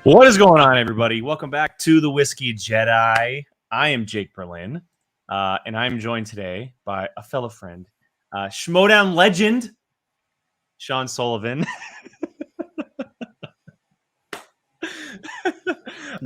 What is going on, everybody? Welcome back to the Whiskey Jedi. I am Jake Berlin, and I'm joined today by a fellow friend, Schmodown legend, Sean Sullivan. No.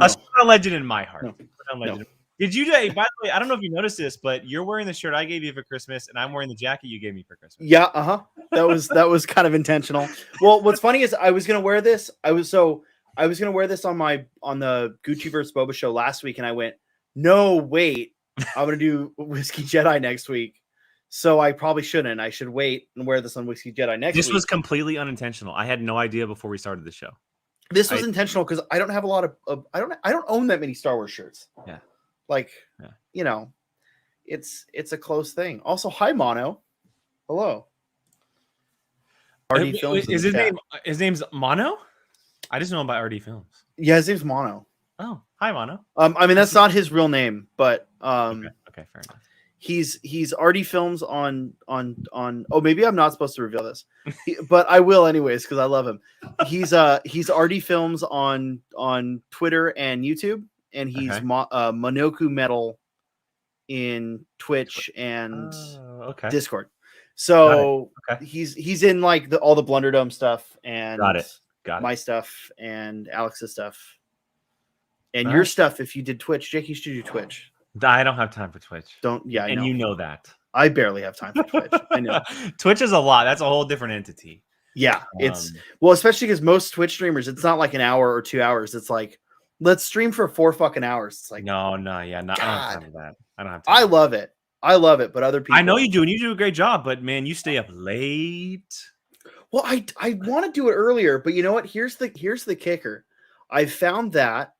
A Schmodown legend in my heart. No. Schmodown legend. Did you, by the way, I don't know if you noticed this, but you're wearing the shirt I gave you for Christmas, and I'm wearing the jacket you gave me for Christmas. Yeah, That was kind of intentional. Well, what's funny is I was gonna wear this. I was gonna wear this on the Gucci vs. Boba show last week, and I went, no, wait, I'm gonna do Whiskey Jedi next week. So I probably shouldn't. I should wait and wear this on Whiskey Jedi next week. This was completely unintentional. I had no idea before we started the show. This was intentional because I don't have a lot of I don't own that many Star Wars shirts. Yeah. You know, it's a close thing. Also, hi Mono. Hello. RD Films Is his name's Mono? I just know him by RD Films. Yeah, his name's Mono. Oh, hi Mono. I mean that's not his real name, but Okay, fair enough. He's RD Films on oh, maybe I'm not supposed to reveal this. But I will anyways because I love him. He's RD Films on Twitter and YouTube, and he's Monoku Metal in Twitch and Discord. So he's in like all the Blunderdome stuff and Got it. My stuff and Alex's stuff and your stuff. If you did Twitch, Jake, you should do Twitch. I don't have time for Twitch. I and know. You know that. I barely have time for Twitch. I know. Twitch is a lot. That's a whole different entity. Yeah, it's well, especially because most Twitch streamers, it's not like an hour or 2 hours. It's like, let's stream for 4 fucking hours. It's like, no, yeah, no, I don't have time for that. I don't have time. I love it, but other people, I know you do, and you do a great job. But man, you stay up late. Well, I want to do it earlier, but you know what? Here's the kicker. I found that,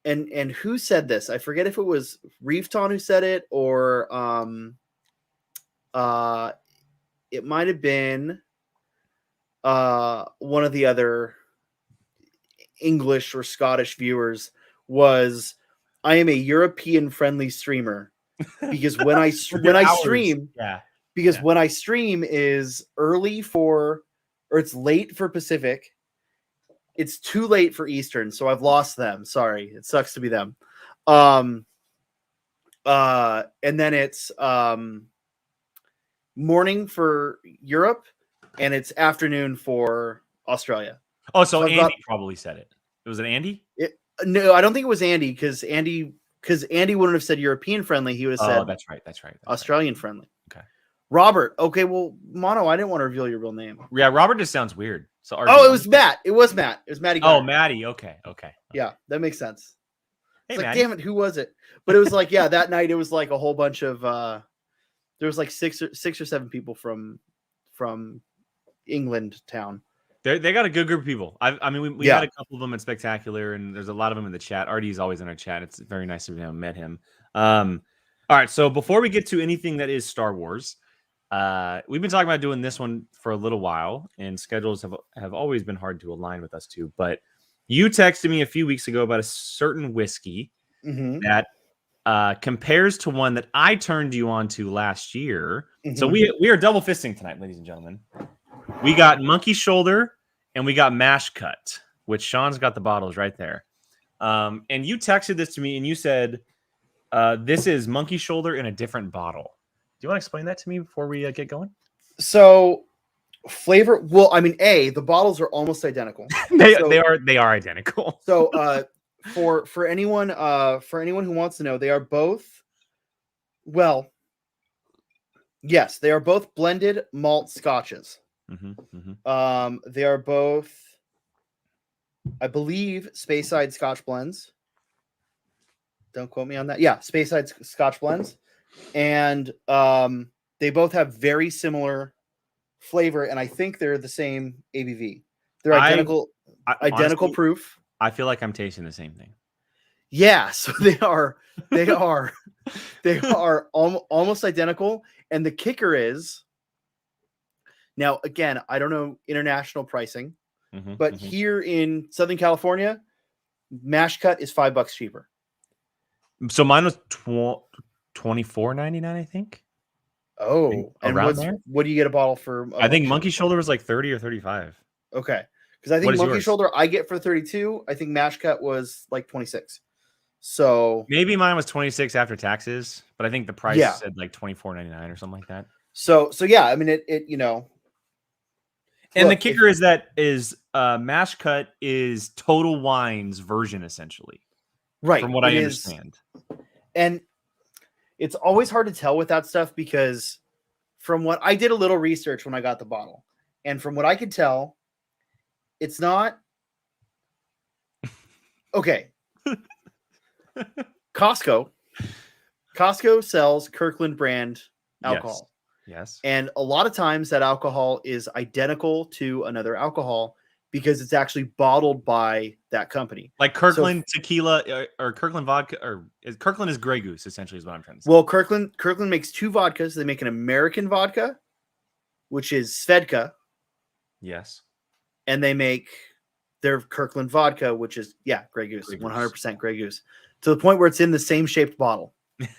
and who said this? I forget if it was Reefton who said it or it might have been one of the other English or Scottish viewers. Was I am a European friendly streamer because when I stream, when I stream is early for, or it's late for Pacific. It's too late for Eastern, so I've lost them. Sorry, it sucks to be them. And then it's morning for Europe, and it's afternoon for Australia. Oh, so Andy probably said it. Was it Andy? No, I don't think it was Andy because Andy wouldn't have said European friendly. He would have said, that's right. Australian friendly. Okay. Robert. Okay, well, Mono, I didn't want to reveal your real name. Yeah, Robert just sounds weird. So it was Matt. It was Matt. It was Matty. Oh, Matty. Okay. Yeah, that makes sense. Hey, it's like, damn it, who was it? But it was like, yeah, that night it was like a whole bunch of there was like six or seven people from England town. They got a good group of people. I mean, we had a couple of them in Spectacular, and there's a lot of them in the chat. RD's always in our chat. It's very nice to have met him. All right, so before we get to anything that is Star Wars, we've been talking about doing this one for a little while, and schedules have always been hard to align with us too. But you texted me a few weeks ago about a certain whiskey that compares to one that I turned you on to last year. So we are double fisting tonight, ladies and gentlemen. We got Monkey Shoulder and we got Mash Cut, which Sean's got the bottles right there. And you texted this to me and you said, this is Monkey Shoulder in a different bottle. Do you want to explain that to me before we get going? So flavor, well, I mean, the bottles are almost identical. they are identical. So for anyone who wants to know, they are both, well, yes, they are both blended malt scotches. They are both, I believe, Speyside Scotch blends. Don't quote me on that. Yeah, Speyside Scotch blends. And they both have very similar flavor, and I think they're the same ABV. They're identical, honestly, proof. I feel like I'm tasting the same thing. Yeah, so they are almost identical. And the kicker is, now again, I don't know international pricing, but here in Southern California, Mash Cut is $5 cheaper. So mine was $24.99, I think. Oh, and what do you get a bottle for? I think Monkey Shoulder was like 30 or 35. Okay, Because I think Monkey yours? Shoulder I get for 32. I think Mash Cut was like 26. So maybe mine was 26 after taxes, but I think the price said like $24.99 or something like that. So yeah, I mean it and look, the kicker is Mash Cut is Total Wine's version essentially. Right. From what I understand. And it's always hard to tell with that stuff because from what I did a little research when I got the bottle, and from what I could tell, it's not okay. Costco sells Kirkland brand alcohol. Yes. And a lot of times that alcohol is identical to another alcohol because it's actually bottled by that company. Like Kirkland tequila or Kirkland vodka, or Kirkland is Grey Goose, essentially, is what I'm trying to say. Well, Kirkland makes two vodkas. They make an American vodka, which is Svedka. Yes. And they make their Kirkland vodka, which is, Grey Goose, 100% Grey Goose, to the point where it's in the same shaped bottle. Which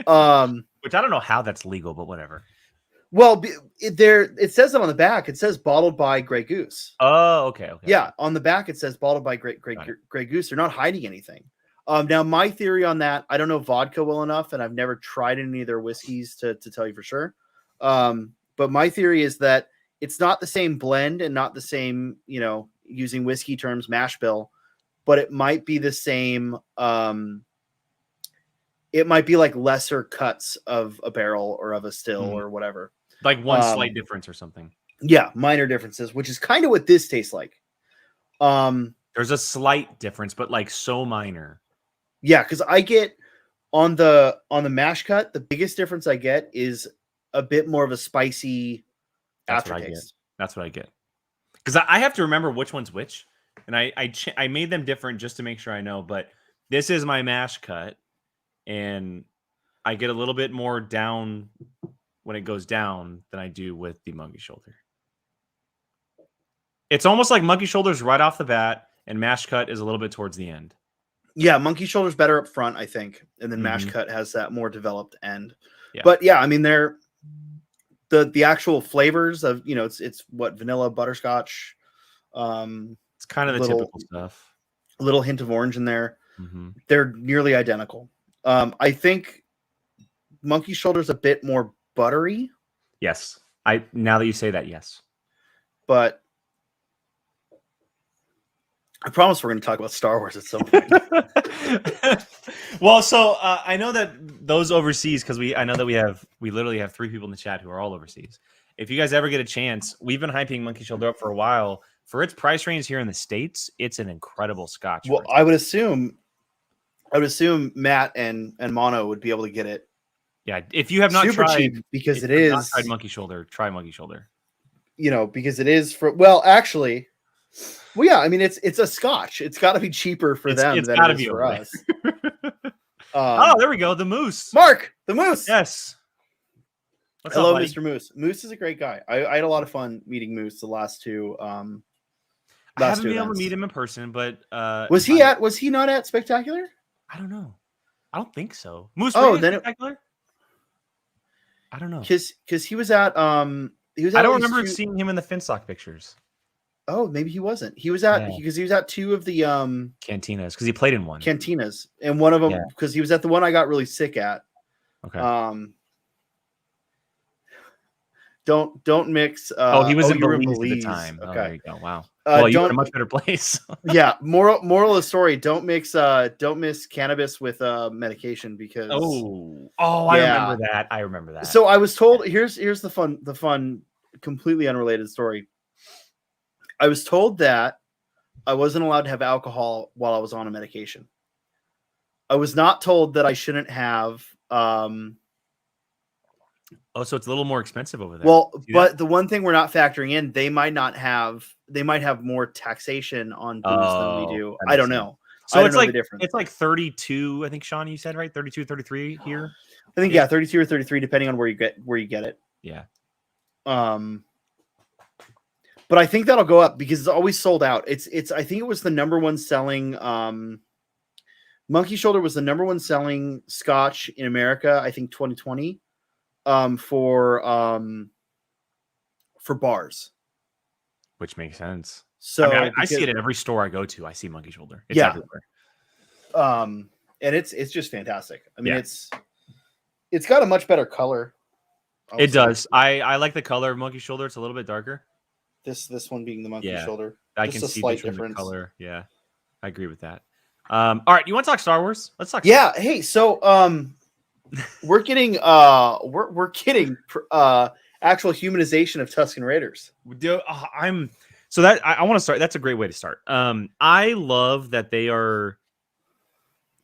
I don't know how that's legal, but whatever. Well, it says it on the back. It says bottled by Grey Goose. Oh, okay. Yeah, on the back it says bottled by Grey Goose. They're not hiding anything. Now, my theory on that, I don't know vodka well enough, and I've never tried any of their whiskeys to tell you for sure. But my theory is that it's not the same blend and not the same, using whiskey terms, mash bill, but it might be the same. It might be like lesser cuts of a barrel or of a still or whatever. Like one slight difference or something. Yeah, minor differences, which is kind of what this tastes like. There's a slight difference, but like so minor. Yeah, because I get on the mash cut, the biggest difference I get is a bit more of a spicy aftertaste. That's what I get. Because I have to remember which one's which, and I made them different just to make sure I know. But this is my mash cut, and I get a little bit more down when it goes down than I do with the Monkey Shoulder. It's almost like Monkey Shoulder's right off the bat, and mash cut is a little bit towards the end. Yeah, Monkey Shoulder's better up front, I think, and then mash cut has that more developed end. Yeah. But yeah, I mean, they're the actual flavors of it's what, vanilla, butterscotch. It's kind of the typical stuff. A little hint of orange in there. They're nearly identical. I think Monkey Shoulder's a bit more buttery. Yes. Now that you say that, yes. But I promise we're going to talk about Star Wars at some point. Well, so I know that those overseas, because I know that we literally have 3 people in the chat who are all overseas. If you guys ever get a chance, we've been hyping Monkey Shoulder up for a while. For its price range here in the States, it's an incredible Scotch. Well, I would assume Matt and Mono would be able to get it. Yeah, if you have not tried, cheap, because it is not tried Monkey Shoulder, try Monkey Shoulder. Because it is actually. Well, yeah, I mean it's a Scotch. It's got to be cheaper for them than it is for us. Oh, there we go. The Moose, Mark, the Moose. Yes. Hello, Mr. Moose. Moose is a great guy. I had a lot of fun meeting Moose the last two. I haven't been able to meet him in person, but was he not at Spectacular? I don't know. I don't think so. Moose. Spectacular. I don't know. Because he was at I don't remember seeing him in the Finstock pictures. Oh, maybe he wasn't. He was at because he was at 2 of the cantinas, because he played in one. Cantinas, and one of them because he was at the one I got really sick at. Okay. Don't mix. He was in Belize at the time. Okay. Oh, there you go. Wow. Well, you're in a much better place. Yeah. Moral of the story: don't mix cannabis with medication because. I remember that. So I was told. Here's the fun, completely unrelated story. I was told that I wasn't allowed to have alcohol while I was on a medication. I was not told that I shouldn't have. So it's a little more expensive over there. Well, but the one thing we're not factoring in, they might have more taxation on booze than we do. I don't know. So it's like it's like 32. I think Sean, you said right, 32, 33 here. I think 32 or 33, depending on where you get it. Yeah. But I think that'll go up because it's always sold out. I think it was the number one selling Monkey Shoulder was the number one selling Scotch in America, I think 2020, for bars. Which makes sense. So I mean, I see it at every store I go to. I see monkey shoulder. It's everywhere. And it's just fantastic. I mean, it's got a much better color. It does. I like the color of monkey shoulder. It's a little bit darker. This one being the monkey shoulder. I can see a slight difference. Color. Yeah, I agree with that. All right, you want to talk Star Wars? Let's talk. Yeah. Hey, so we're getting we're getting actual humanization of Tusken Raiders. So that I want to start. That's a great way to start. I love that they are,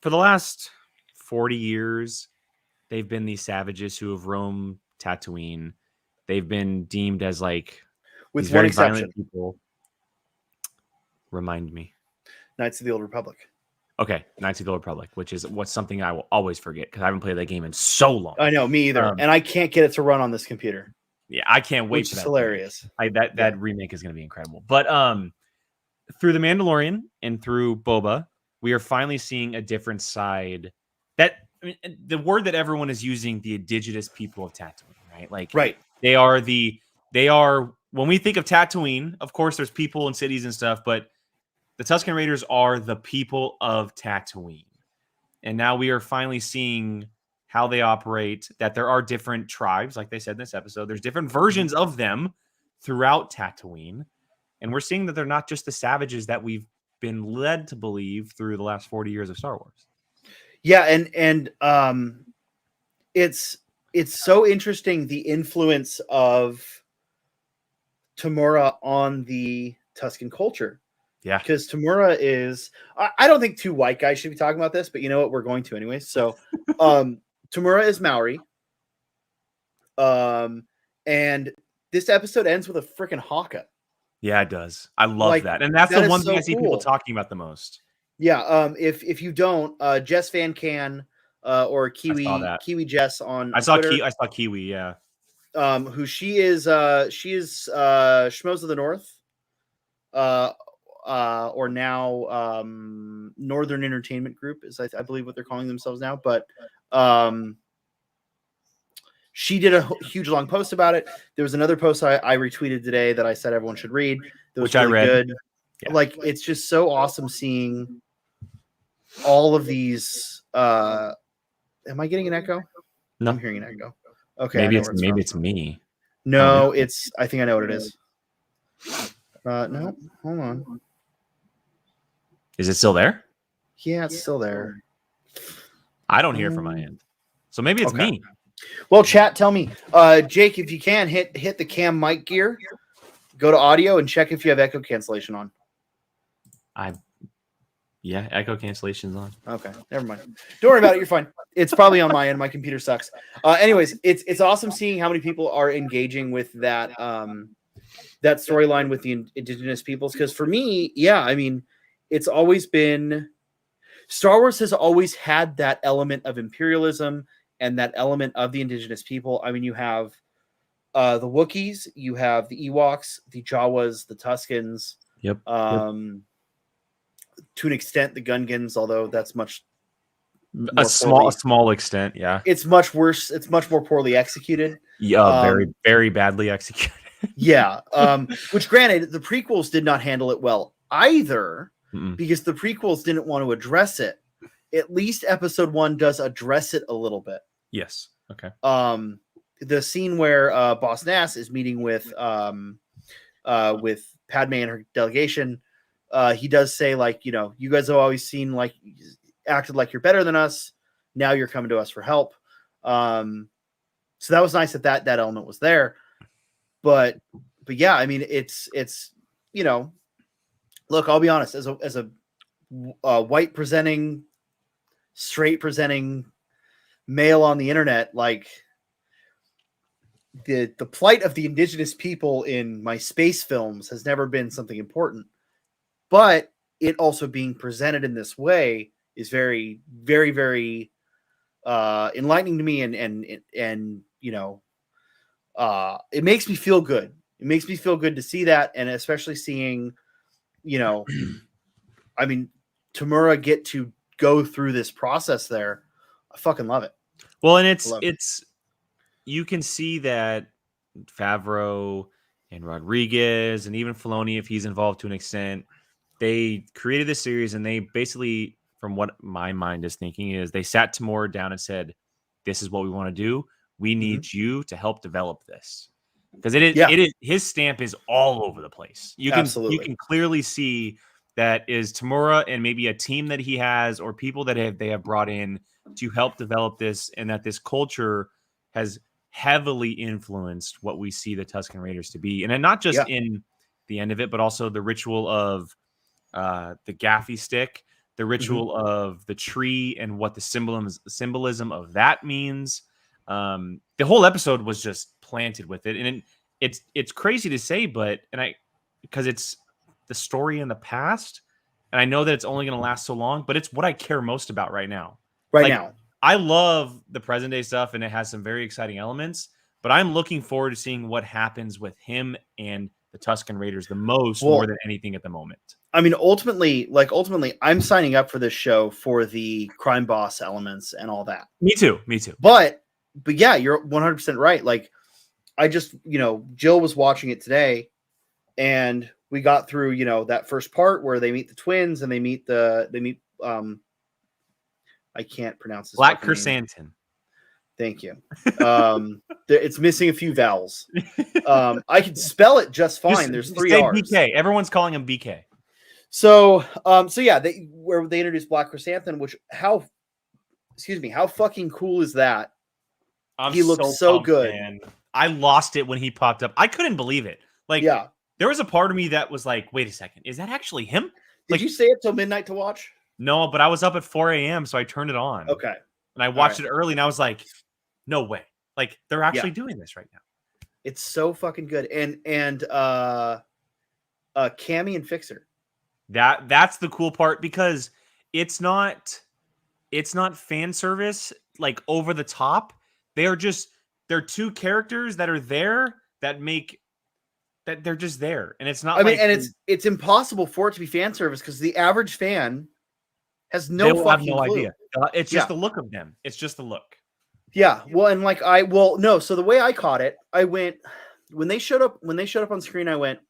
for the last 40 years, they've been these savages who have roamed Tatooine. They've been deemed as like with these one very exception. violent people. Remind me. Knights of the Old Republic. Okay, Knights of the Old Republic, which is something I will always forget because I haven't played that game in so long. I know, me either, and I can't get it to run on this computer. Yeah, I can't wait. Which is hilarious. That remake is going to be incredible. But through The Mandalorian and through Boba, we are finally seeing a different side. The word that everyone is using, the indigenous people of Tatooine, right? Like, they are when we think of Tatooine, of course, there's people and cities and stuff, but the Tusken Raiders are the people of Tatooine. And now we are finally seeing how they operate, that there are different tribes, like they said in this episode. There's different versions of them throughout Tatooine. And we're seeing that they're not just the savages that we've been led to believe through the last 40 years of Star Wars. Yeah, and it's so interesting, the influence of Tamura on the Tusken culture. Yeah. Because Tamura is, I don't think two white guys should be talking about this, but you know what? We're going to anyway. So Tamura is Maori. And this episode ends with a freaking haka. Yeah, it does. I love that. And that's the one thing I see people talking about the most. Yeah. If you don't, Jess Van Can or Kiwi Jess on Twitter. I saw Kiwi, yeah. Who she is Schmoes of the North. Or now Northern Entertainment Group is I believe what they're calling themselves now. But she did a huge long post about it. There was another post I retweeted today that I said everyone should read. That was which really I read. Good. Yeah. Like, it's just so awesome seeing all of these. Am I getting an echo? No, I'm hearing an echo. Okay, maybe it's me. No, it's. I think I know what it is. No, hold on. Is it still there? Yeah, it's still there. I don't hear from my end, so maybe it's me. Well, chat, tell me, Jake, if you can hit the cam mic gear, go to audio and check if you have echo cancellation on. Yeah, echo cancellation's on. Okay, never mind. Don't worry about it. You're fine. It's probably on my end. My computer sucks. Anyways, it's awesome seeing how many people are engaging with that that storyline with the indigenous peoples. Because for me, yeah, I mean, it's always been, Star Wars has always had that element of imperialism and that element of the indigenous people. I mean, you have the Wookiees, you have the Ewoks, the Jawas, the Tuskens. Yep. To an extent, the Gungans, although that's much a small extent. Yeah, it's much worse. It's much more poorly executed. Yeah, very, very badly executed. Yeah. Which, granted, the prequels did not handle it well either, because the prequels didn't want to address it. At least Episode 1 does address it a little bit. Yes. Okay. The scene where Boss Nass is meeting with Padme and her delegation. He does say, like, you know, you guys have always acted like you're better than us. Now you're coming to us for help. So that was nice that element was there. But yeah, I mean, it's you know, look, I'll be honest, as a white presenting, straight presenting male on the internet, like, the plight of the indigenous people in my space films has never been something important. But it also being presented in this way is very, very, very enlightening to me, and you know, it makes me feel good. It makes me feel good to see that, and especially seeing, you know, I mean, Tamura get to go through this process there. I fucking love it. Well, and it's you can see that Favreau and Rodriguez and even Filoni, if he's involved to an extent, they created this series and they basically, from what my mind is thinking, is they sat Tamora down and said, "This is what we want to do. We need you to help develop this." Because it is his stamp is all over the place. You can clearly see that is Tamura and maybe a team that he has or people that they have brought in to help develop this, and that this culture has heavily influenced what we see the Tusken Raiders to be. And then not just in the end of it, but also the ritual of the gaffy stick, the ritual of the tree and what the symbolism of that means. The whole episode was just planted with it. And it's crazy to say, but because it's the story in the past, and I know that it's only going to last so long, but it's what I care most about right now. Now, I love the present day stuff, and it has some very exciting elements, but I'm looking forward to seeing what happens with him and the Tusken Raiders more than anything at the moment. I mean, ultimately, I'm signing up for this show for the crime boss elements and all that. Me too. But yeah, you're 100% right. Like, I just, Jill was watching it today, and we got through, that first part where they meet the twins and they meet I can't pronounce this. Black Chrysanthemum. Thank you. It's missing a few vowels. I can spell it just fine. There's 3 R's. BK. Everyone's calling him BK. So yeah, they introduced Black Chrysanthemum, which how fucking cool is that? He looks so good. Man. I lost it when he popped up. I couldn't believe it. There was a part of me that was like, wait a second, is that actually him? Did you stay up till midnight to watch? No, but I was up at 4 a.m., so I turned it on. Okay. And I watched it early, and I was like, no way. Like, they're actually doing this right now. It's so fucking good. And Cammy and Fixer. That's the cool part, because it's not fan service, like, over the top. They're 2 characters that are there that make that they're just there. And it's not it's impossible for it to be fan service, because the average fan has no clue. Idea. It's just the look of them. It's just the look. Yeah. Well, and so the way I caught it, I went, when they showed up on screen, I went,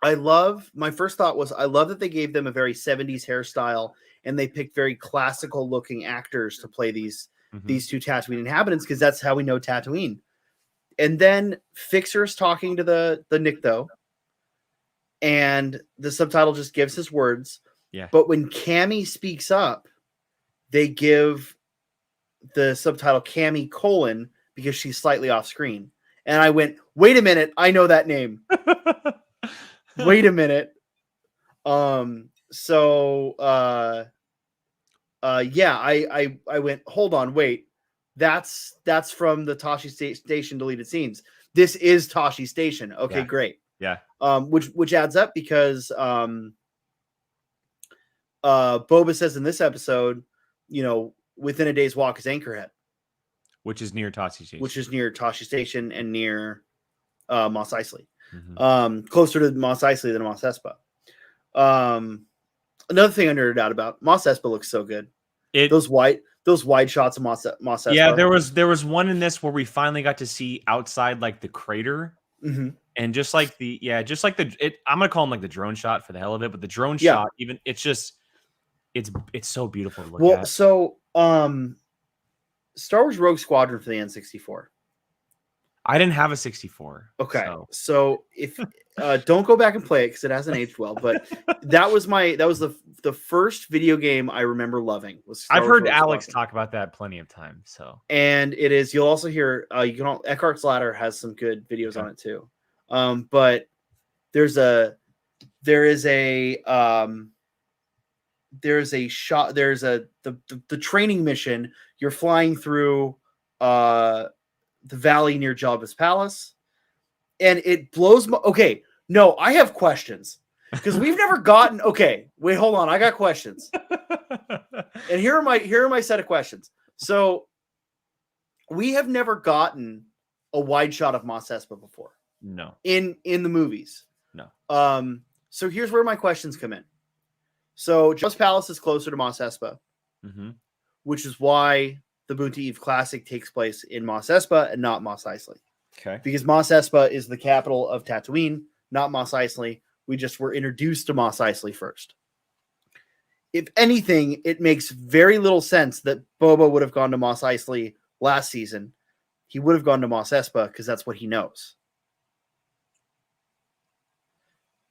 my first thought was, I love that they gave them a very 70s hairstyle, and they picked very classical looking actors to play these 2 Tatooine inhabitants, because that's how we know Tatooine. And then Fixer's talking to the Nikto, and the subtitle just gives his words. Yeah. But when Cammy speaks up, they give the subtitle Cammy : because she's slightly off screen. And I went, wait a minute, I know that name. Wait a minute. I went, hold on, wait. That's from the Tashi Station deleted scenes. This is Tashi Station. Okay, great. Yeah. Which adds up, because Boba says in this episode, within a day's walk is Anchorhead, which is near Tashi Station and near Mos Eisley. Closer to Mos Eisley than Mos Espa. Another thing I nerded out about, Mos Espa looks so good. Those wide shots of Mos Espa. Yeah, there was one in this where we finally got to see outside, like, the crater. And I'm gonna call them like the drone shot for the hell of it, but the drone shot, even it's so beautiful to look at. Well, so Star Wars Rogue Squadron for the N64. I didn't have a 64. Okay, so if don't go back and play it, because it hasn't aged well. But that was the first video game I remember loving. I've heard Alex talk about that plenty of times. So, and it is. You'll also hear Eckhart's Ladder has some good videos on it too. But there's a shot. There's the training mission. You're flying through the valley near Jabba's palace, and it blows my. Okay, no, I have questions, because we've never gotten. Okay, wait, hold on, I got questions, and here are my set of questions. So, we have never gotten a wide shot of Mos Espa before. No, in the movies. No. So here's where my questions come in. So Jabba's palace is closer to Mos Espa, which is why the Boonta Eve Classic takes place in Mos Espa and not Mos Eisley. Okay. Because Mos Espa is the capital of Tatooine, not Mos Eisley. We just were introduced to Mos Eisley first. If anything, it makes very little sense that Boba would have gone to Mos Eisley last season. He would have gone to Mos Espa because that's what he knows.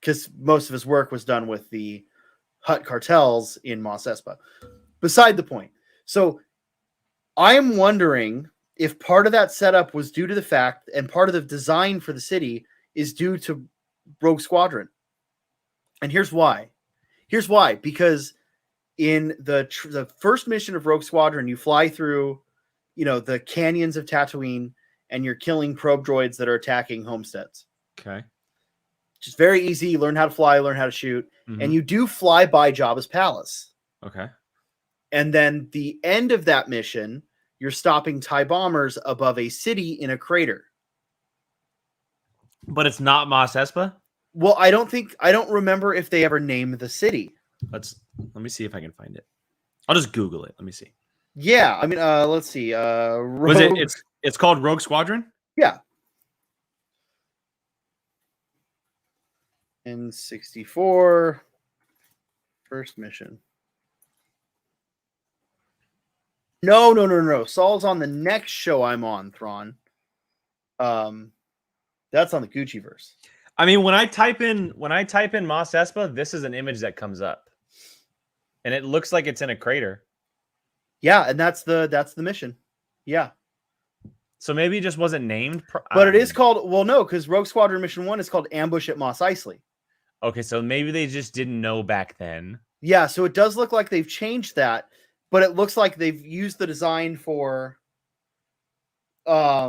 Because most of his work was done with the Hutt cartels in Mos Espa. Beside the point. So I am wondering if part of that setup was due to the fact, and part of the design for the city is due to Rogue Squadron. And here's why. Because in the first mission of Rogue Squadron, you fly through, the canyons of Tatooine, and you're killing probe droids that are attacking homesteads. Okay. Just very easy. You learn how to fly, learn how to shoot, and you do fly by Jabba's palace. Okay. And then the end of that mission, you're stopping TIE bombers above a city in a crater. But it's not Mos Espa? Well, I don't remember if they ever named the city. Let me see if I can find it. I'll just Google it. Let me see. Yeah, I mean, let's see. Was it's called Rogue Squadron? Yeah. N64 first mission. No. Saul's on the next show I'm on, Thrawn. That's on the Gucciverse. I mean, when I type in Mos Espa, this is an image that comes up. And it looks like it's in a crater. Yeah, and that's the mission. Yeah. So maybe it just wasn't named. But it is called, because Rogue Squadron Mission 1 is called Ambush at Mos Eisley. Okay, so maybe they just didn't know back then. Yeah, so it does look like they've changed that, but it looks like they've used the design for anyways.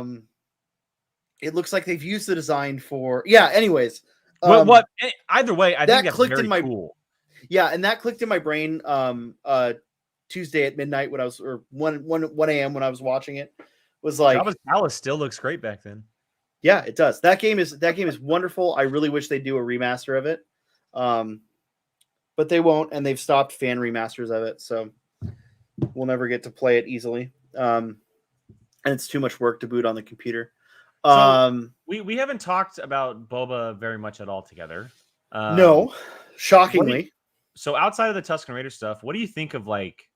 Either way, I think that's clicked very cool. Yeah, and that clicked in my brain Tuesday at midnight when I was, or 1 a.m. when I was watching it. Was like, Jabba's palace still looks great back then. Yeah, it does. That game is wonderful. I really wish they'd do a remaster of it. But they won't, and they've stopped fan remasters of it, so we'll never get to play it easily. And it's too much work to boot on the computer. So we haven't talked about Boba very much at all together. No, shockingly. So outside of the Tusken Raider stuff, what do you think of like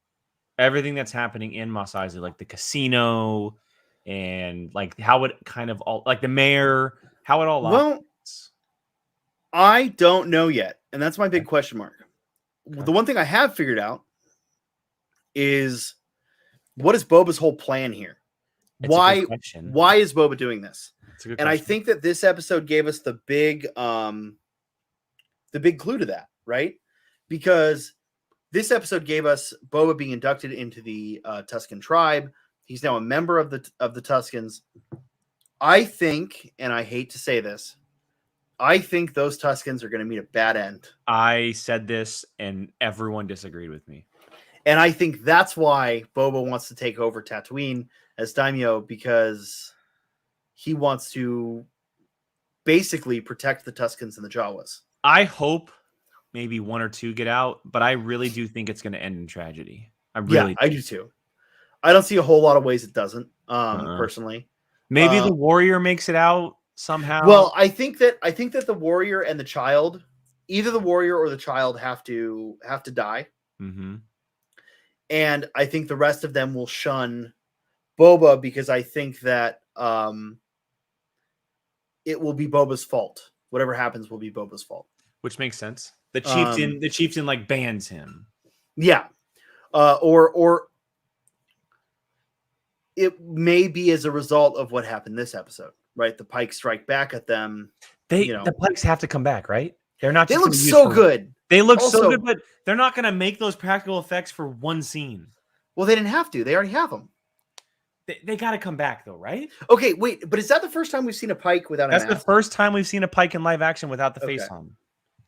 everything that's happening in Mos Eisley, like the casino and like how it kind of all, like the mayor, how it all operates? I don't know yet, and that's my big question mark. Okay. The one thing I have figured out is what is Boba's whole plan here? Why is Boba doing this? And I think that this episode gave us the big clue to that, right? Because this episode gave us Boba being inducted into the Tusken tribe. He's now a member of the Tuskens. I think, and I hate to say this, I think those Tuskens are going to meet a bad end. I said this, and everyone disagreed with me. And I think that's why Boba wants to take over Tatooine as daimyo, because he wants to basically protect the Tuskens and the Jawas. I hope maybe 1 or 2 get out, but I really do think it's going to end in tragedy. I do too. I don't see a whole lot of ways it doesn't, personally. Maybe the warrior makes it out somehow. Well, I think that the warrior and the child, either the warrior or the child, have to die. Mm-hmm. And I think the rest of them will shun Boba because I think that it will be Boba's fault. Whatever happens will be Boba's fault. Which makes sense. The chieftain like bans him. Yeah. Or it may be as a result of what happened this episode, right? The Pikes strike back at them. The Pikes have to come back, right? They're not. They look so good. They look so good, but they're not going to make those practical effects for one scene. Well, they didn't have to. They already have them. They got to come back, though, right? Okay, wait. But is that the first time we've seen a Pike without a mask? That's the first time we've seen a Pike in live action without the face on.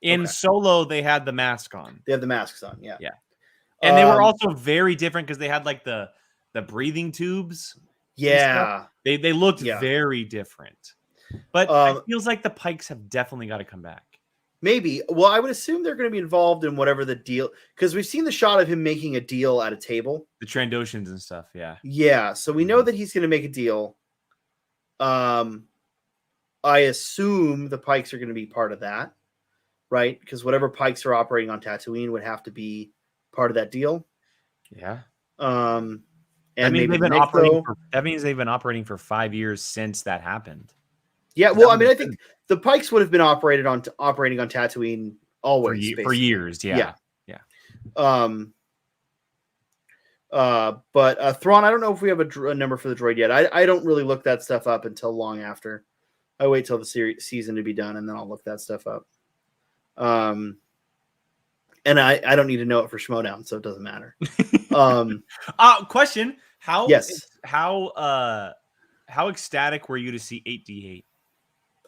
In Solo, they had the mask on. They have the masks on, yeah. Yeah. And they were also very different because they had like the breathing tubes. Yeah. They looked very different. But it feels like the Pikes have definitely got to come back. Maybe. Well, I would assume they're going to be involved in whatever the deal, because we've seen the shot of him making a deal at a table. The Trandoshans and stuff, yeah. Yeah, so we know that he's going to make a deal. I assume the Pikes are going to be part of that, right? Because whatever Pikes are operating on Tatooine would have to be part of that deal. Yeah. And that means maybe that means they've been operating for 5 years since that happened. Yeah, well, I mean, I think the Pikes would have been operating on Tatooine always for years. Yeah. But Thrawn, I don't know if we have a number for the droid yet. I don't really look that stuff up until long after. I wait till the season to be done, and then I'll look that stuff up. And I don't need to know it for Schmodown, so it doesn't matter. Question: How ecstatic were you to see 8D8?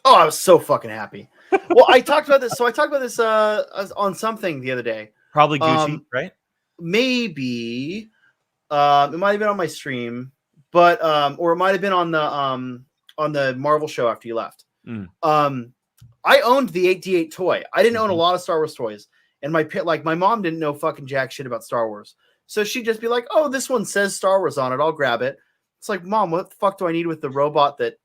Oh, I was so fucking happy. Well, I talked about this. So I talked about this on something the other day. Probably Gucci, right? Maybe. It might have been on my stream, but or it might have been on the Marvel show after you left. I owned the 8D8 toy. I didn't own a lot of Star Wars toys, and my mom didn't know fucking jack shit about Star Wars, so she'd just be like, "Oh, this one says Star Wars on it. I'll grab it." It's like, Mom, what the fuck do I need with the robot that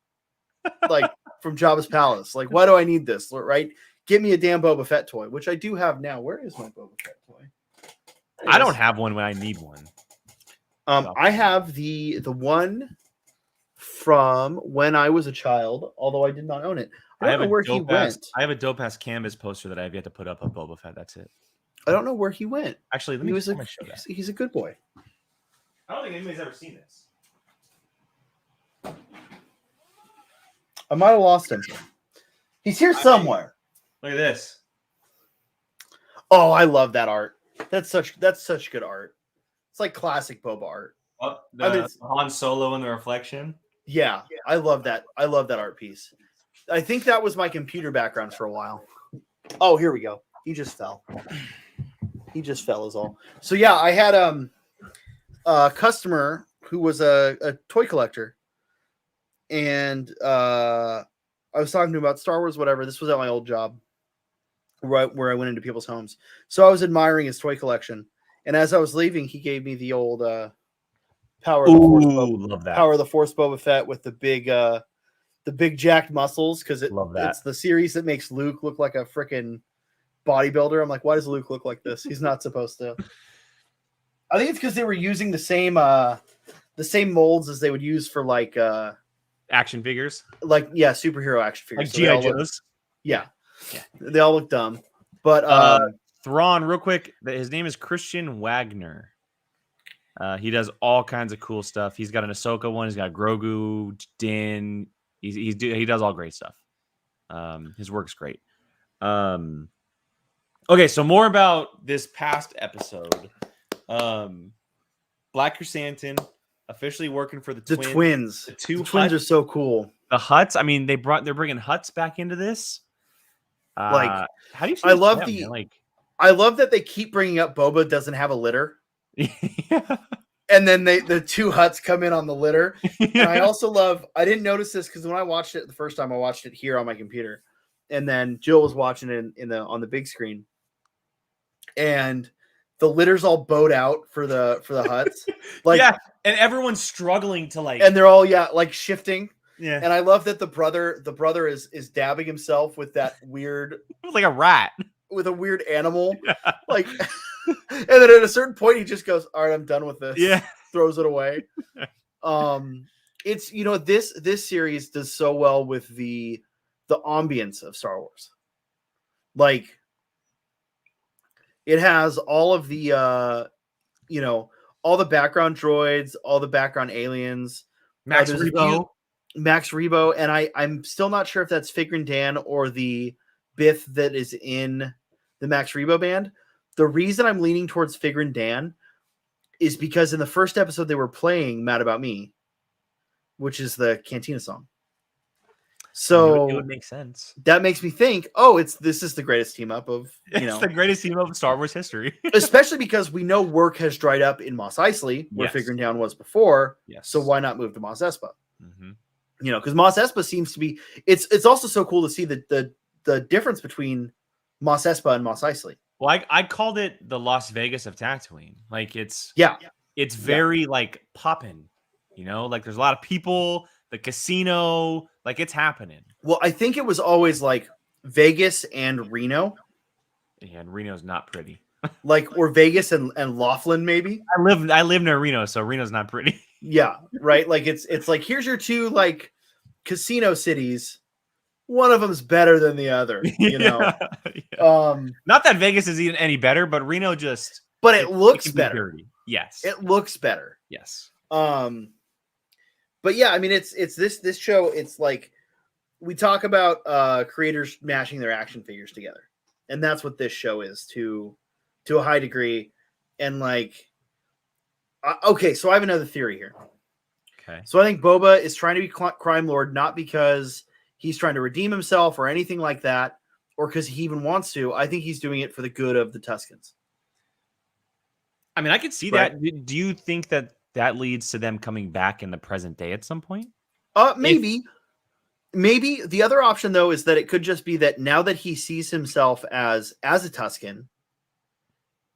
like from Jabba's palace? Like, why do I need this? Right? Get me a damn Boba Fett toy, which I do have now. Where is my Boba Fett toy? I don't have one when I need one. I have the one from when I was a child, although I did not own it. I don't know where he went. I have a dope ass canvas poster that I have yet to put up of Boba Fett. That's it. I don't know where he went. Actually, he's a good boy. I don't think anybody's ever seen this. I might have lost him. He's here somewhere. Look at this. Oh, I love that art. That's such good art. It's like classic Boba art. The Han Solo in the reflection. Yeah, I love that. I love that art piece. I think that was my computer background for a while. Oh, here we go. He just fell. He just fell is all. So yeah, I had a customer who was a toy collector, and I was talking to him about Star Wars, whatever. This was at my old job, where I went into people's homes. So I was admiring his toy collection, and as I was leaving, he gave me the old Power of the Force Boba Fett with the big jacked muscles, because it's the series that makes Luke look like a freaking bodybuilder. I'm like, why does Luke look like this? He's not supposed to. I think it's because they were using the same molds as they would use for like action figures, superhero action figures, like G.I. Joes. Yeah, they all look dumb. But Thrawn, real quick, his name is Christian Wagner. He does all kinds of cool stuff. He's got an Ahsoka one. He's got Grogu, Din. He does all great stuff. His work's great. Okay, so more about this past episode. Black Chrysanthemum officially working for the twins. The twins are so cool. The Hutts. I mean, they're bringing Hutts back into this. How do you? I love I love that they keep bringing up Boba doesn't have a litter. Yeah. And then the two Hutts come in on the litter. And I also love, I didn't notice this because when I watched it the first time, I watched it here on my computer. And then Jill was watching it on the big screen. And the litter's all bowed out for the Hutts. And everyone's struggling to and they're all shifting. Yeah. And I love that the brother is dabbing himself with that weird, like a rat. With a weird animal. Yeah. And then at a certain point he just goes, all right, I'm done with this. Yeah. Throws it away. It's this series does so well with the ambience of Star Wars. Like, it has all of the all the background droids, all the background aliens, Max Rebo, and I'm still not sure if that's Figrin Dan or the Biff that is in the Max Rebo band. The reason I'm leaning towards Figrin Dan is because in the first episode they were playing Mad About Me, which is the Cantina song. So it would make sense. That makes me think, this is the greatest team up of the greatest team up of Star Wars history. Especially because we know work has dried up in Mos Eisley, where Figrin Dan was before. Yes. So why not move to Mos Espa? Mm-hmm. Because Mos Espa seems to be. It's also so cool to see the difference between Mos Espa and Mos Eisley. Well, I called it the Las Vegas of Tatooine. Like it's very like poppin', like there's a lot of people, the casino, Like it's happening. Well, I think it was always like Vegas and Reno. Yeah, and Reno's not pretty. Like, or Vegas and Laughlin, maybe. I live near Reno, so Reno's not pretty. Yeah, right. Like it's like here's your two like casino cities. One of them's better than the other, you know. Yeah. Not that Vegas is even any better, but Reno just. But it looks better. Dirty. Yes, it looks better. Yes. But yeah, I mean, it's this show. It's like we talk about creators mashing their action figures together, and that's what this show is to a high degree. And like, okay, so I have another theory here. Okay. So I think Boba is trying to be crime lord, not because he's trying to redeem himself or anything like that, or because he even wants to. I think he's doing it for the good of the Tuskens. I mean, I could see that. Do you think that leads to them coming back in the present day at some point? Maybe. Maybe. The other option, though, is that it could just be that now that he sees himself as a Tusken,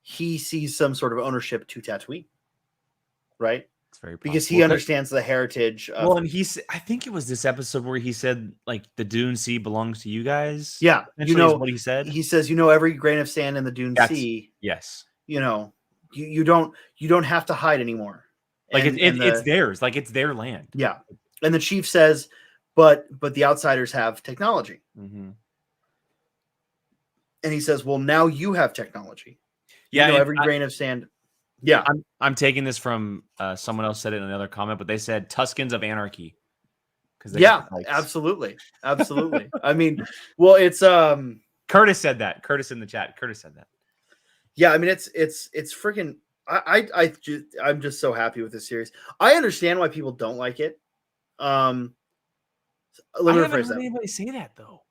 he sees some sort of ownership to Tatooine. Right? It's very possible. Because he understands the heritage of... Well, and I think it was this episode where he said, like, the Dune Sea belongs to you guys. Yeah. You know what he said? He says, every grain of sand in the Dune Sea. Yes. You don't have to hide anymore. Like it's theirs. Like it's their land. Yeah. And the chief says, but the outsiders have technology. Mm-hmm. And he says, well, now you have technology. Yeah. Every grain of sand. Yeah. I'm taking this from someone else said it in another comment, but they said Tuskens of Anarchy. Absolutely. Absolutely. I mean, well, it's Curtis said that. Curtis in the chat. Curtis said that. Yeah, I mean it's freaking. I'm just so happy with this series. I understand why people don't like it. Let me rephrase that. Anybody say that though?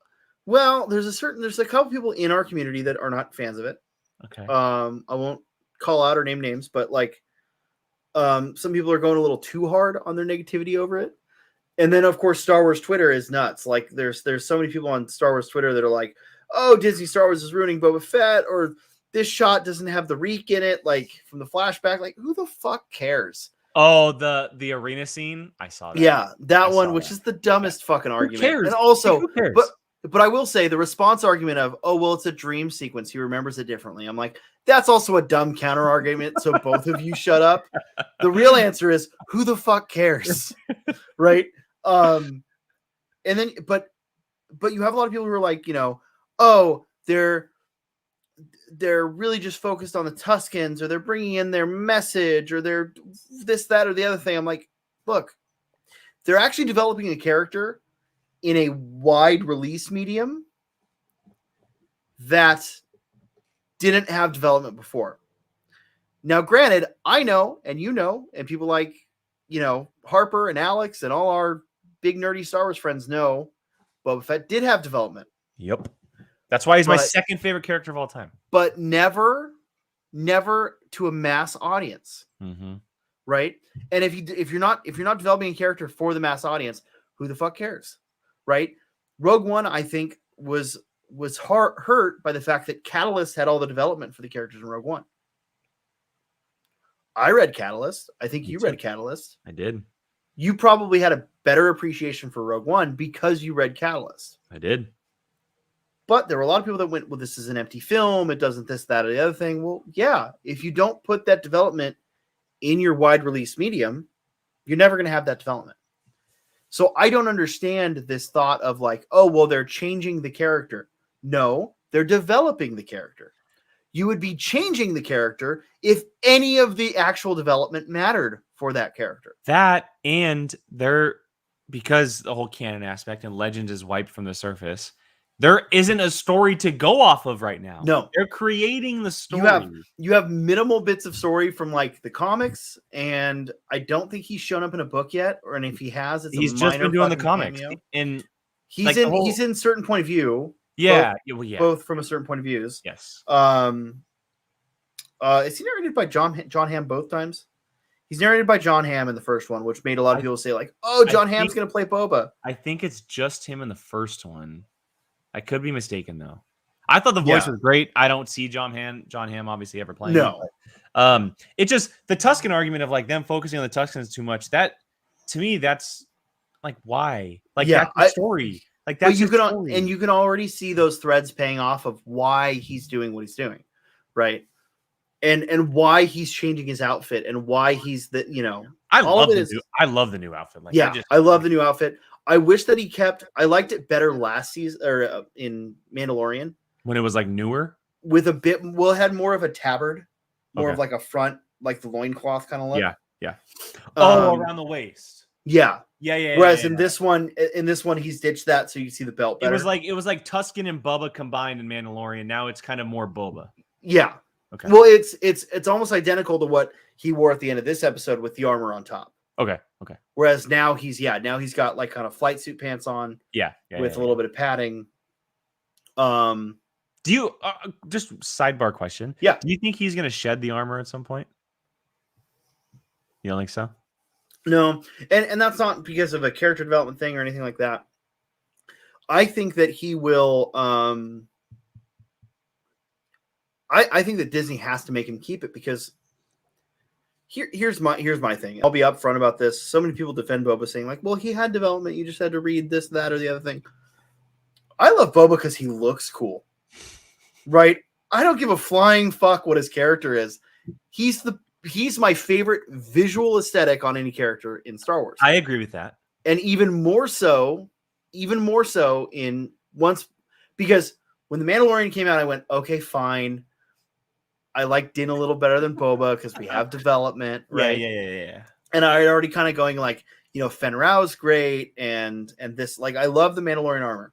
Well, there's a couple people in our community that are not fans of it. Okay. I won't call out or name names, but like, some people are going a little too hard on their negativity over it. And then of course Star Wars Twitter is nuts. Like there's so many people on Star Wars Twitter that are like, oh, Disney Star Wars is ruining Boba Fett, or this shot doesn't have the reek in it, like from the flashback. Like, who the fuck cares? Oh, the arena scene. I saw that. Yeah, that one, which is the dumbest fucking argument. Who cares? And also, who cares? but I will say the response argument of, oh, well, it's a dream sequence. He remembers it differently. I'm like, that's also a dumb counter argument. So both of you shut up. The real answer is, who the fuck cares? Right. And then, but you have a lot of people who are like, oh, they're really just focused on the Tuskens, or they're bringing in their message, or they're this, that, or the other thing. I'm like, look, they're actually developing a character in a wide release medium that didn't have development before. Now, granted, I know, and and people like, Harper and Alex and all our big nerdy Star Wars friends know Boba Fett did have development. Yep. That's why he's my second favorite character of all time. But never to a mass audience. Mm-hmm. Right? And if you're not developing a character for the mass audience, who the fuck cares? Right? Rogue One, I think, was hurt by the fact that Catalyst had all the development for the characters in Rogue One. I read Catalyst. I think you read Catalyst. I did. You probably had a better appreciation for Rogue One because you read Catalyst. I did. But there were a lot of people that went, well, this is an empty film. It doesn't this, that, or the other thing. Well, yeah, if you don't put that development in your wide release medium, you're never going to have that development. So I don't understand this thought of like, oh, well, they're changing the character. No, they're developing the character. You would be changing the character if any of the actual development mattered for that character. That, and because the whole canon aspect and Legends is wiped from the surface, there isn't a story to go off of right now. No. They're creating the story. You have minimal bits of story from like the comics, and I don't think he's shown up in a book yet, and if he has, he's just been doing the comics. Cameo. And he's in certain point of view. Yeah. Both from a certain point of views. Yes. Is he narrated by John Hamm both times? He's narrated by John Hamm in the first one, which made a lot of people say like, oh, John Hamm's going to play Boba. I think it's just him in the first one. I could be mistaken though. I thought the voice was great. I don't see John Hamm obviously ever playing. No. It just the Tusken argument of like them focusing on the Tuskens too much. That to me, that's like why? Like that's the story. Like that's you can already see those threads paying off of why he's doing what he's doing, right? And why he's changing his outfit and why he's the I love the new outfit. Like I love the new outfit. I wish that I liked it better last season or in Mandalorian when it was like newer with it had more of a tabard, more of like a front, like the loincloth kind of look. Yeah. Around the waist. Yeah. Whereas in this one, he's ditched that, so you see the belt better. It was like Tusken and Bubba combined in Mandalorian. Now it's kind of more Boba. Yeah. Okay. Well, it's almost identical to what he wore at the end of this episode with the armor on top. Okay. Whereas now he's got like kind of flight suit pants on. With a little bit of padding. Do you just sidebar question? Yeah. Do you think he's going to shed the armor at some point? You don't think so? No, and that's not because of a character development thing or anything like that. I think that he will. I think that Disney has to make him keep it because here's my thing. I'll be upfront about this. So many people defend Boba, saying like, "Well, he had development. You just had to read this, that, or the other thing." I love Boba because he looks cool, right? I don't give a flying fuck what his character is. He's my favorite visual aesthetic on any character in Star Wars. I agree with that. And even more so in once, because when The Mandalorian came out, I went, okay, fine. I like Din a little better than Boba because we have development, right? Yeah. And I already kind of going like, Fen Rao's great, and this, like, I love the Mandalorian armor.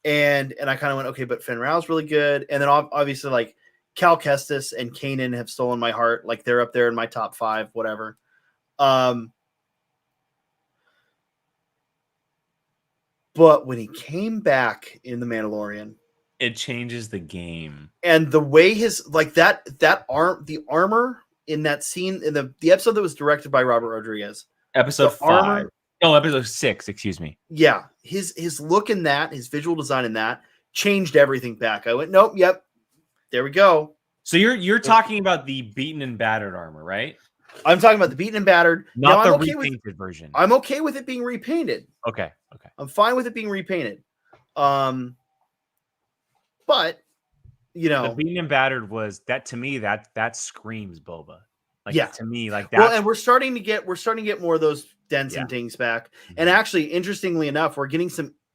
And I kind of went, okay, but Fen Rao's really good. And then obviously, like, Cal Kestis and Kanan have stolen my heart. Like, they're up there in my top 5, whatever. But when he came back in The Mandalorian, it changes the game. And the way the armor in that scene in the episode that was directed by Robert Rodriguez, episode 5. No, episode 6. Excuse me. Yeah, his look in that, his visual design in that changed everything back. I went, nope, yep, there we go. So you're talking about the beaten and battered armor, right? I'm talking about the beaten and battered, not the repainted version. I'm okay with it being repainted. Okay. I'm fine with it being repainted. But the beaten and battered was that, to me, that screams Boba. Like, to me, like that. Well, and we're starting to get more of those dents and dings back. Mm-hmm. And actually, interestingly enough, we're getting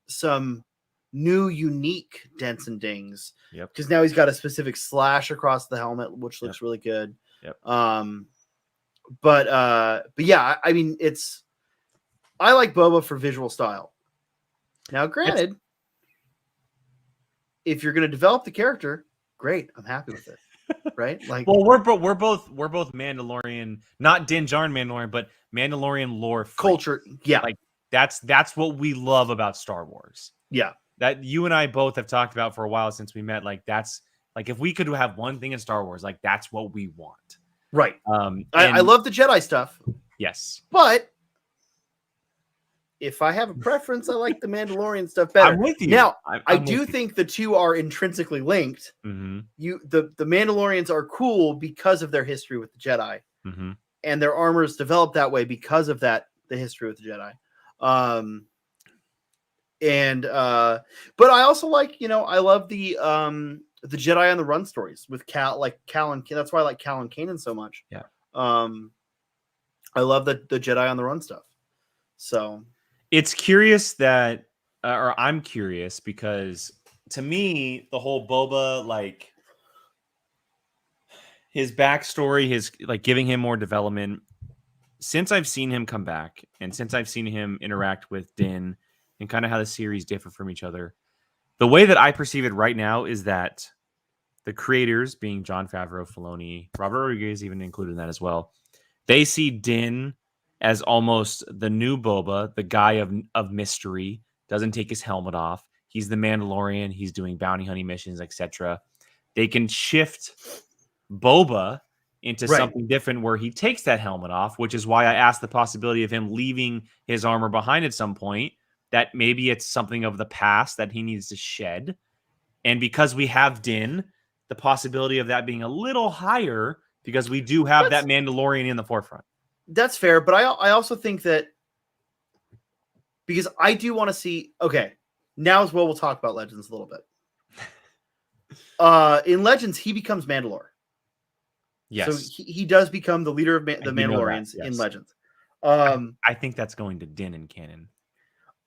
some new unique dents and dings. Yep. Because now he's got a specific slash across the helmet, which looks really good. Yep. But yeah, I mean, I like Boba for visual style. Now, granted, if you're going to develop the character, great, I'm happy with it. Right? Like, well, we're both Mandalorian, not Din Djarin Mandalorian, but Mandalorian lore freaks. Culture. Yeah, like that's what we love about Star Wars. Yeah, that you and I both have talked about for a while since we met. Like, that's like, if we could have one thing in Star Wars, like, that's what we want. Right. I love the Jedi stuff. Yes, but if I have a preference, I like the Mandalorian stuff better. I'm with you. Now, I do think the two are intrinsically linked. Mm-hmm. The Mandalorians are cool because of their history with the Jedi, mm-hmm. and their armor is developed that way because of the history with the Jedi. But I also like, I love the Jedi on the Run stories with Cal and that's why I like Cal and Kanan so much. Yeah. I love the Jedi on the Run stuff. So it's curious that, or I'm curious because to me, the whole Boba, like, his backstory, his, like, giving him more development, since I've seen him come back and since I've seen him interact with Din and kind of how the series differ from each other, the way that I perceive it right now is that the creators, being Jon Favreau, Filoni, Robert Rodriguez even included in that as well, they see Din as almost the new Boba, the guy of mystery, doesn't take his helmet off. He's the Mandalorian. He's doing bounty hunting missions, etc. They can shift Boba into something different where he takes that helmet off, which is why I asked the possibility of him leaving his armor behind at some point, that maybe it's something of the past that he needs to shed. And because we have Din, the possibility of that being a little higher because we do have that Mandalorian in the forefront. That's fair, but I also think that because I do want to see. Okay, now as well, we'll talk about Legends a little bit. In Legends, he becomes Mandalore. Yes. So he does become the leader of the Mandalorians in Legends. I think that's going to Din in canon.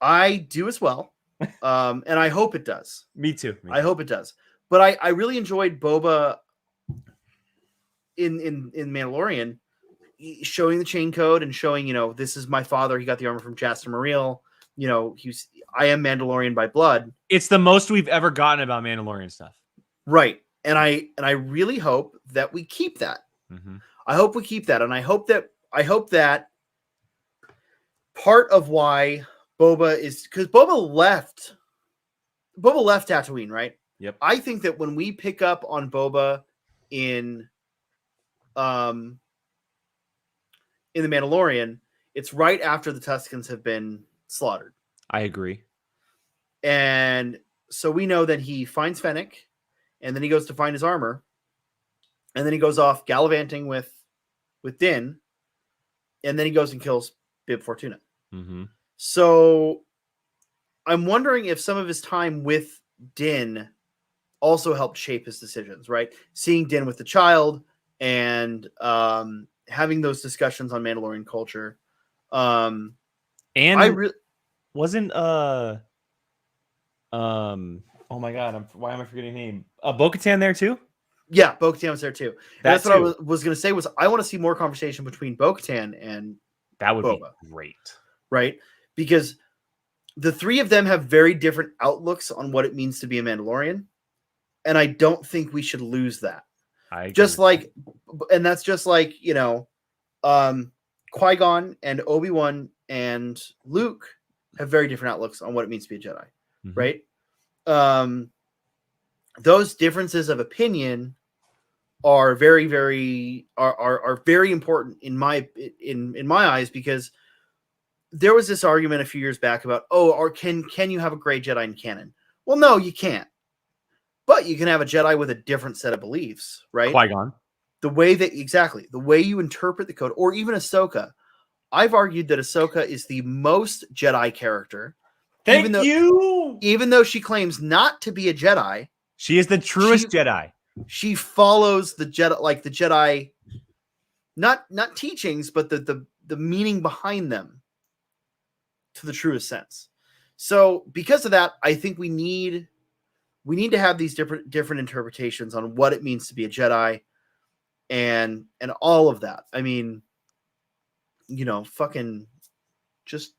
I do as well. And I hope it does. Me too. I hope it does. But I really enjoyed Boba in Mandalorian showing the chain code and showing, this is my father. He got the armor from Jaster Muriel. I am Mandalorian by blood. It's the most we've ever gotten about Mandalorian stuff. Right. And I really hope that we keep that. Mm-hmm. I hope we keep that. And I hope that part of why Boba is, because Boba left Tatooine, right? Yep. I think that when we pick up on Boba in The Mandalorian, it's right after the Tuscans have been slaughtered. I agree. And so we know that he finds Fennec, and then he goes to find his armor, and then he goes off gallivanting with Din, and then he goes and kills Bib Fortuna. Mm-hmm. So I'm wondering if some of his time with Din also helped shape his decisions, right? Seeing Din with the child and having those discussions on Mandalorian culture. And wasn't oh my god, why am I forgetting her name? Bo-Katan there too? Yeah, Bo-Katan was there too. That's what I was going to say. Was I want to see more conversation between Bo-Katan and that would Boba. Be great, right? Because the three of them have very different outlooks on what it means to be a Mandalorian, and I don't think we should lose that. Just like, and that's just like Qui-Gon and Obi-Wan and Luke have very different outlooks on what it means to be a Jedi, mm-hmm. right? Those differences of opinion are very, very are very important in my eyes, because there was this argument a few years back about, can you have a gray Jedi in canon? Well, no, you can't. But you can have a Jedi with a different set of beliefs, right? Qui-Gon. The way you interpret the code, or even Ahsoka. I've argued that Ahsoka is the most Jedi character. Even though she claims not to be a Jedi, she is the truest Jedi. She follows the Jedi, like the Jedi, not teachings, but the meaning behind them to the truest sense. So because of that, I think we need to have these different interpretations on what it means to be a Jedi, and all of that. I mean, fucking just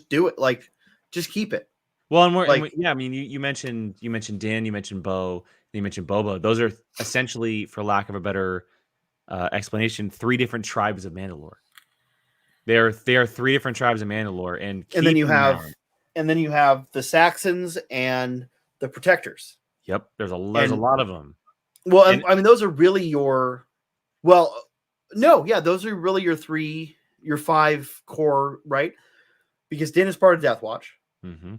do it. Like, just keep it. Well, I mean, you mentioned Din, you mentioned Bo, you mentioned Boba. Those are essentially, for lack of a better explanation, three different tribes of Mandalore. They are three different tribes of Mandalore, and then you have the Saxons and the Protectors. Yep, there's a lot of them. Well, I mean, those are really those are really your five core, right? Because Din is part of Death Watch. Mm-hmm.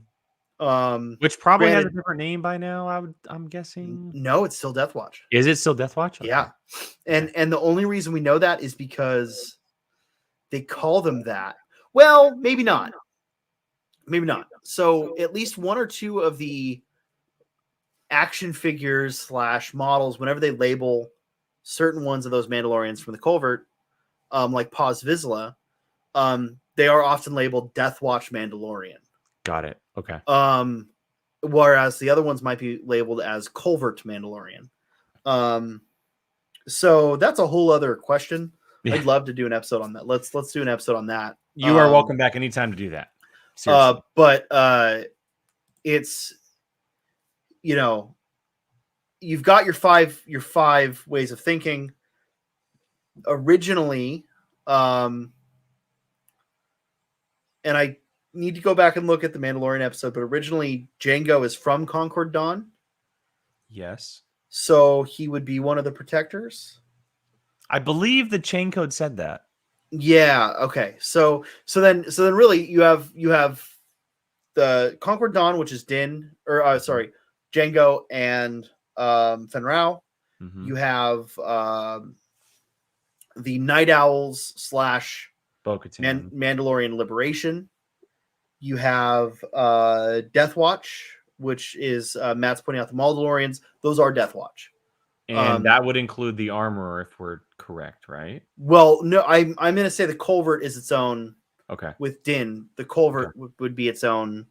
Which probably has a different name by now. I'm guessing. No, it's still Death Watch. Is it still Death Watch? Okay. Yeah, and the only reason we know that is because they call them that. Well, maybe not. So at least one or two of the action figures / models, whenever they label certain ones of those Mandalorians from the Culvert, like Paz Vizsla, they are often labeled Death Watch Mandalorian. Got it. Okay. Whereas the other ones might be labeled as Culvert Mandalorian. So that's a whole other question. Yeah. I'd love to do an episode on that. Let's do an episode on that. You are welcome back anytime to do that. Seriously. But it's, you've got your five ways of thinking. Originally, and I need to go back and look at the Mandalorian episode, but originally Jango is from Concord Dawn. Yes. So he would be one of the Protectors. I believe the chain code said that. Yeah. Okay. So then really you have the Concord Dawn, which is Din, or Jango and Fen Rao. Mm-hmm. You have the Night Owls / Bo-Katan. Mandalorian Liberation. You have Death Watch, which is Matt's pointing out the Mandalorians. Those are Death Watch. And that would include the armorer, if we're correct, right? Well, no, I'm going to say the culvert is its own. Okay. With Din, the culvert would be its own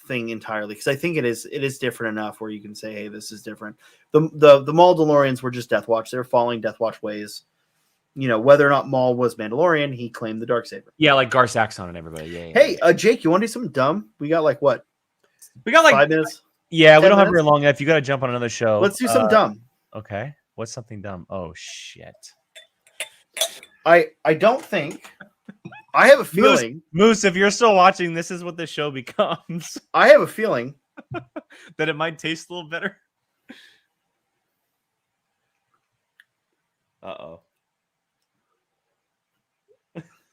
thing entirely, because I think it is different enough where you can say, hey, this is different. The Mandalorians were just Death Watch. They're following Death Watch ways. Whether or not Maul was Mandalorian, he claimed the Darksaber. Yeah, like Gar Saxon and everybody. Yeah. Hey, Jake, you want to do something dumb? We got like what? We got like 5 minutes. Yeah, we don't have very long enough. You got to jump on another show. Let's do something dumb. Okay, what's something dumb? Oh shit! I don't think. I have a feeling, Moose, if you're still watching, this is what the show becomes. I have a feeling that it might taste a little better. Uh-oh.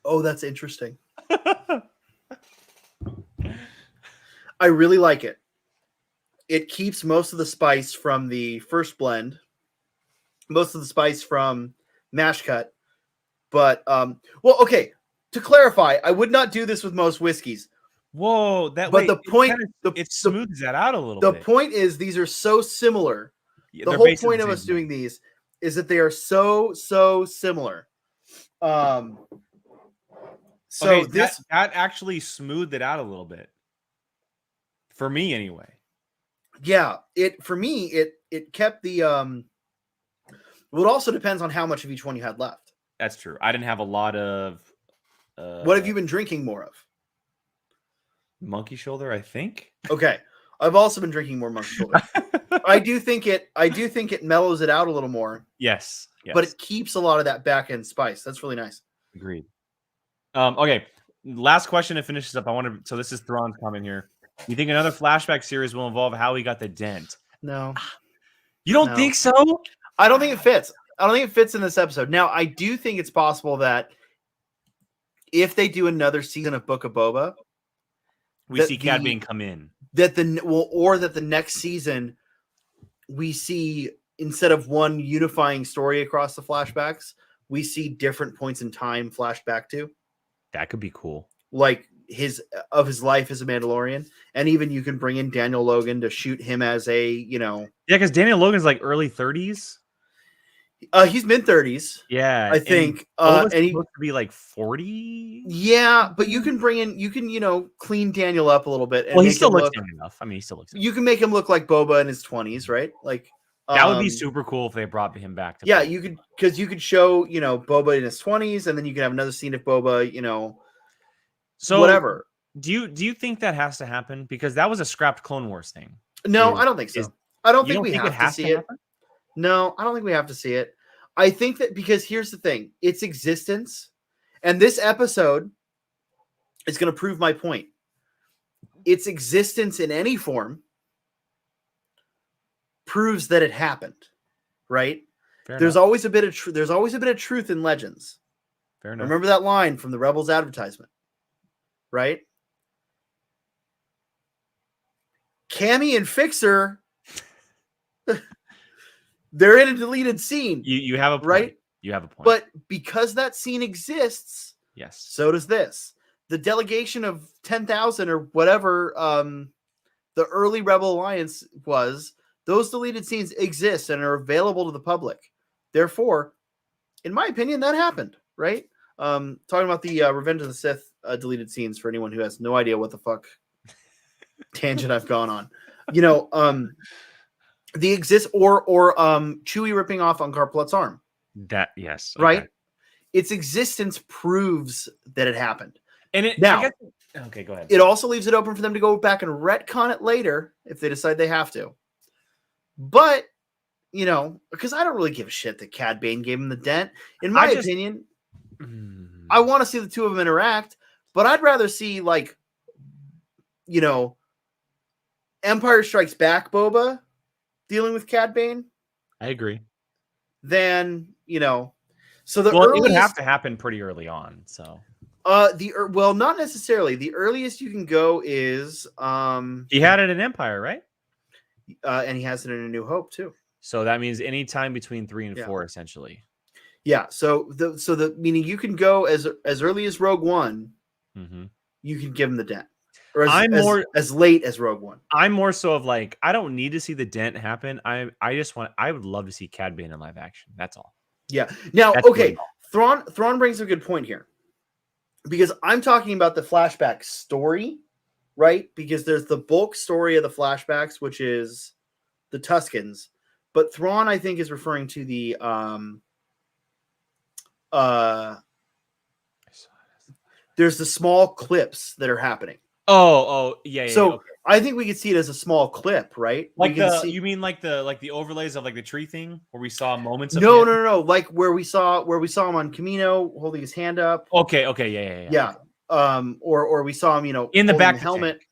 Oh, that's interesting. I really like it. It keeps most of the spice from the first blend, most of the spice from mash cut. But, well, okay. To clarify, I would not do this with most whiskeys. Whoa, the point, it smooths that out a little bit. The point is, these are so similar. The whole point of us doing these is that they are so similar. So okay, that actually smoothed it out a little bit. For me, anyway. Yeah, it kept the well, it also depends on how much of each one you had left. That's true. I didn't have a lot of what have you been drinking more of? Monkey Shoulder, I think. Okay. I've also been drinking more Monkey Shoulder. I do think it mellows it out a little more. Yes. But it keeps a lot of that back end spice. That's really nice. Agreed. Okay. Last question to finish this up. So this is Thrawn's comment here. You think another flashback series will involve how he got the dent? No. You don't think so? I don't think it fits. I don't think it fits in this episode. Now, I do think it's possible that if they do another season of Book of Boba, we see Cad Bane come in. Or that the next season we see, instead of one unifying story across the flashbacks, we see different points in time flashback to. That could be cool. Like his life as a Mandalorian, and even you can bring in Daniel Logan to shoot him as a, Yeah, because Daniel Logan's like early 30s. He's mid-30s. Yeah, I think. And he's supposed to be like 40. Yeah, but you can clean Daniel up a little bit. And well, he still looks young enough. I mean, he still looks. You can make him look like Boba in his 20s, right? Like that would be super cool if they brought him back. Yeah, you could, because you could show Boba in his 20s, and then you could have another scene of Boba, So whatever. Do you think that has to happen? Because that was a scrapped Clone Wars thing. No, I don't think so. I don't think we have to see it. No, I don't think we have to see it. I think that because here's the thing, its existence, and this episode is going to prove my point. Its existence in any form proves that it happened, right? There's always a bit of truth in legends. Fair enough. Remember that line from the Rebels advertisement, right? Cammy and Fixer, they're in a deleted scene. You have a point. Right? You have a point. But because that scene exists, yes, so does this. The delegation of 10,000 or whatever the early Rebel Alliance was, those deleted scenes exist and are available to the public. Therefore, in my opinion, that happened, right? Talking about the Revenge of the Sith deleted scenes for anyone who has no idea what the fuck tangent I've gone on. The exist or Chewie ripping off Unkar Plutt's arm. That yes, okay. Right? Its existence proves that it happened. And it now, okay, go ahead. It also leaves it open for them to go back and retcon it later if they decide they have to. But because I don't really give a shit that Cad Bane gave him the dent. In my opinion, I want to see the two of them interact, but I'd rather see Empire Strikes Back Boba dealing with Cad Bane. I agree. Then so it would have to happen pretty early on. So not necessarily. The earliest you can go is he had it in Empire, right? And he has it in A New Hope too. So that means any time between 3 and 4, essentially. Yeah. So the meaning you can go as early as Rogue One, you can give him the dent, or as late as Rogue One. I'm more so of like, I don't need to see the dent happen. I would love to see Cad Bane in live action. That's all. Yeah. Now, That's okay, Thrawn brings a good point here, because I'm talking about the flashback story, right? Because there's the bulk story of the flashbacks, which is the Tuskens, but Thrawn, I think, is referring to the there's the small clips that are happening. Oh, yeah. So okay. I think we could see it as a small clip, right? Like you mean like the overlays of like the tree thing where we saw moments of no, like where we saw him on Camino holding his hand up. Okay, yeah. Or we saw him, in the back helmet. Tank.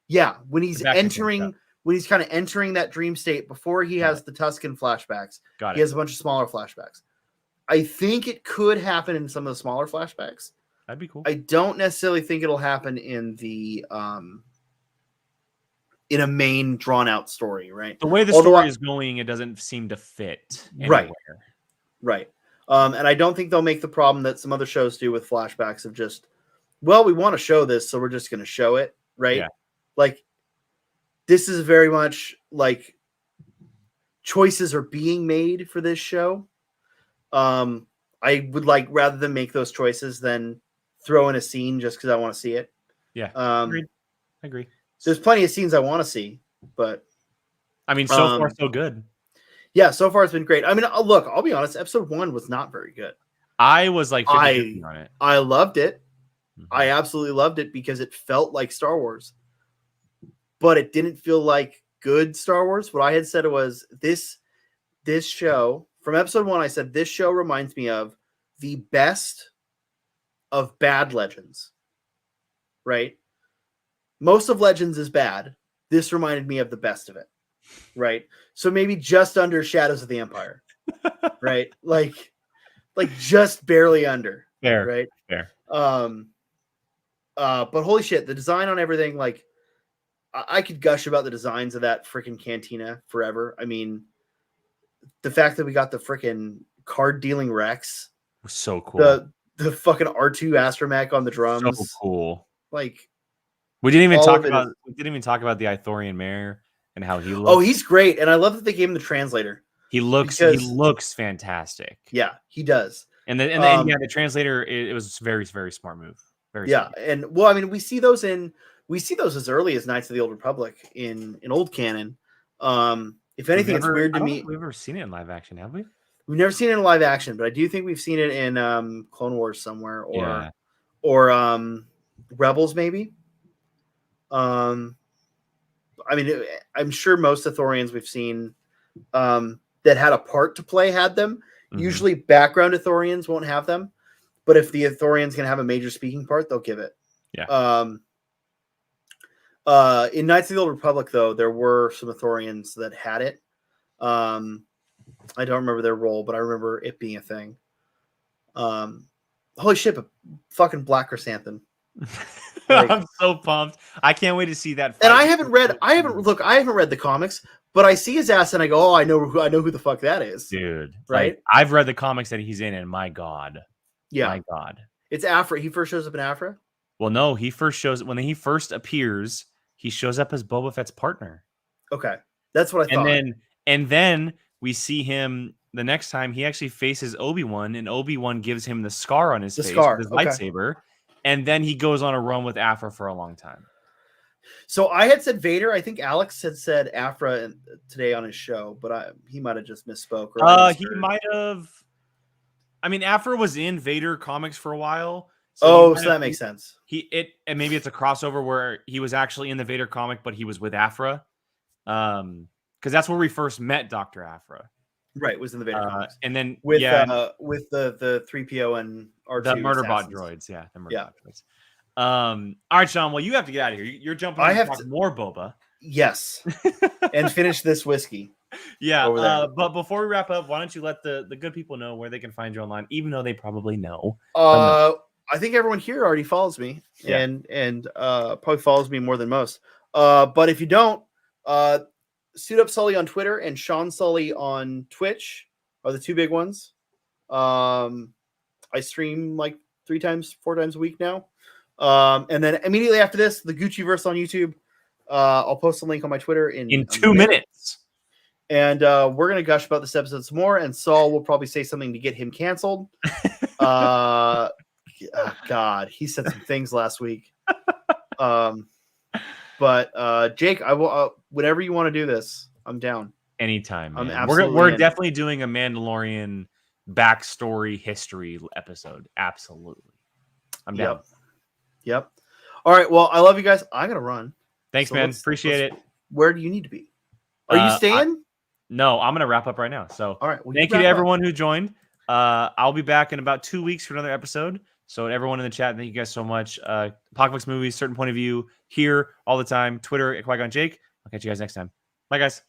Yeah, when he's entering, when he's kind of entering that dream state before he has the Tusken flashbacks. He has a bunch of smaller flashbacks. I think it could happen in some of the smaller flashbacks. That'd be cool. I don't necessarily think it'll happen in the in a main drawn out story, right? The way the story is going, it doesn't seem to fit anywhere. Right. And I don't think they'll make the problem that some other shows do with flashbacks of just, well, we want to show this, so we're just going to show it, right? Yeah. Like, this is very much like choices are being made for this show. I would like, rather than make those choices than throw in a scene just because I want to see it. Yeah. I agree. There's plenty of scenes I want to see, but I mean, so far so good. Yeah, so far it's been great. I mean, look, I'll be honest, episode 1 was not very good. I was like 50-50 on it. I loved it. Mm-hmm. I absolutely loved it because it felt like Star Wars, but it didn't feel like good Star Wars. What I had said was this show from episode 1. I said this show reminds me of the best of bad Legends, right? Most of Legends is bad. This reminded me of the best of it, right? So maybe just under Shadows of the Empire, right? Like just barely under. Fair, right? Fair. But holy shit, the design on everything, like I could gush about the designs of that freaking cantina forever. I mean, the fact that we got the freaking card dealing Rex was so cool. The fucking R2 astromech on the drums. So cool. Like, we didn't even talk about the Ithorian mayor and how he looks. Oh, he's great. And I love that they gave him the translator. He looks fantastic. Yeah, he does. And the translator, it was very, very smart move. Very smart. And well, I mean, we see those as early as Knights of the Old Republic in old canon. If anything, it's weird to me. We've never seen it in live action, have we? We've never seen it in live action, but I do think we've seen it in Clone Wars somewhere, or Rebels maybe. I mean, I'm sure most Ithorians we've seen that had a part to play had them. Mm-hmm. Usually background Ithorians won't have them, but if the Ithorian's going to have a major speaking part, they'll give it. Yeah. In Knights of the Old Republic, though, there were some Ithorians that had it. I don't remember their role, but I remember it being a thing. Holy shit, a fucking Black Chrysanthemum. Like, I'm so pumped. I can't wait to see that. And I haven't read the comics, but I see his ass and I go, oh, I know who the fuck that is. Dude. Right? Like, I've read the comics that he's in, and my God. Yeah. My God. It's Afra. He first shows up in Afra? Well, no, when he first appears, he shows up as Boba Fett's partner. Okay. That's what I thought. And then we see him the next time he actually faces Obi-Wan, and Obi-Wan gives him the scar on his face with his lightsaber. And then he goes on a run with Afra for a long time. So I had said Vader. I think Alex had said Afra today on his show, but he might have just misspoke. He might have. I mean, Afra was in Vader comics for a while. So that makes sense. And maybe it's a crossover where he was actually in the Vader comic, but he was with Afra. Because that's where we first met Dr. Afra. Right, was in the Vader comics. And then with the 3PO and R2 the Murderbot droids, the Murderbot droids. All right, Sean. Well, you have to get out of here. You're jumping. I have to more Boba. Yes, and finish this whiskey. Yeah, but before we wrap up, why don't you let the good people know where they can find you online, even though they probably know. I think everyone here already follows me, and probably follows me more than most. But if you don't, Suit Up Sully on Twitter and Sean Sully on Twitch are the two big ones. I stream like 4 times a week now. And then immediately after this, the Gucciverse on YouTube. I'll post a link on my Twitter in 2 minutes. And we're going to gush about this episode some more. And Saul will probably say something to get him canceled. God, he said some things last week. But Jake, I will. Whenever you want to do this, I'm down. Anytime, man. I'm absolutely we're in. definitely doing a Mandalorian backstory history episode. Absolutely, I'm down. Yep. All right. Well, I love you guys. I gotta run. Thanks, man. Appreciate it. Where do you need to be? Are you staying? No, I'm gonna wrap up right now. So, all right. Well, thank you to everyone who joined. I'll be back in about 2 weeks for another episode. So, everyone in the chat, thank you guys so much. Apocalypse Movies, Certain Point of View, here all the time. Twitter at Qui-Gon Jake. I'll catch you guys next time. Bye, guys.